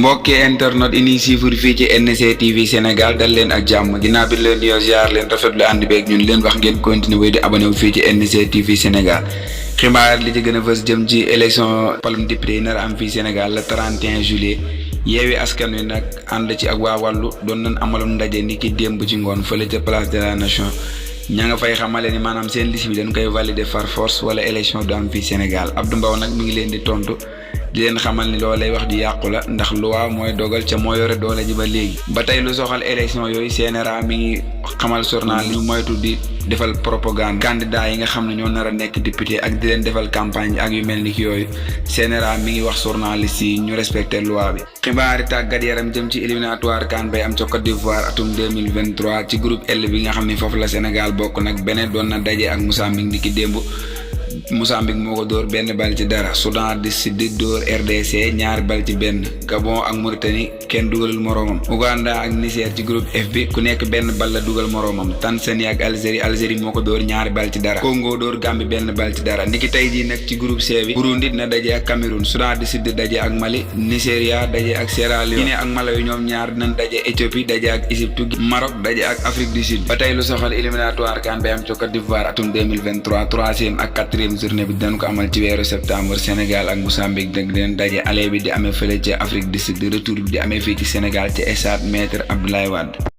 mbokki internet yi ñuy suivre fii ci NC TV Sénégal dal leen ak jàmm ginnaaw bi leen nuyoo ziar leen rafetlu ànd beeg ñun leen wax ngeen continuer di abonné wu fii ci NC TV Sénégal. xibaar li ci gën a fës jëm ci élection palum député yi nar a am fii Sénégal le 31 juillet Yewwi Askan Wi nag ànd ci ak waa wàllu doon nañ amaloon ndaje ni ki démb ci ngoon fële ca place de la nation ña nga fay xamale ni maanaam seen liste bi dañ koy valider par force wala élection du am fii Sénégal Abdou Mbow nag mi ngi leen di tontu di leen xamal ni loolay wax di yàqu la ndax loi mooy dogal ca moo yore doole ji ba léegi. ba tey lu soxal élection yooyu CNRA mi ngi xamal journal ñu moytu di defal propagande candidat yi nga xam ne ñoo nar a nekk député ak di leen defal campagne ak yu mel ni ki yooyu CNRA mi ngi wax journaliste yi ñu respecté loi bi. xibaari tàggat yaram jëm ci éliminatoire CAN bay am ca Côte d'Ivoire atum 2023 ci groupe L bi nga xam ne foofu la Sénégal bokk nag beneen doon na daje ak Mozambique ni ki démb. Mozambique moo ko dóor benn bal ci dara Soudan du Sud dóor RDC ñaari bal ci benn Gabon ak Mauritanie kenn dugalul moroomam Ouganda ak Niger ci groupe F bi ku nekk benn bal la dugal moroomam Tanzanie ak Algérie moo ko dóor ñaari bal ci dara Congo dóor Gambie benn bal ci dara niki tey jii nag ci groupe C bi Burundi na daje ak Cameroun Soudan du Sud daje ak Mali Nigeria daje ak Sierra Leone Guinée ak Malawi ñoom ñaar dinañ daje Éthiopie daje ak Égypte Maroc daje ak Afrique du Sud ba tey lu soxal éliminatoire CAN bay am ca Côte d'Ivoire atum 2023 troisième ak quatrième journée bi dañ ko amal ci weeru septembre Sénégal ak Mozambique nag dinañ daje aller bi di amee fële ci Afrique du Sud retour bi di amee fii ci Sénégal ci stade Maître Abdoulaye Wade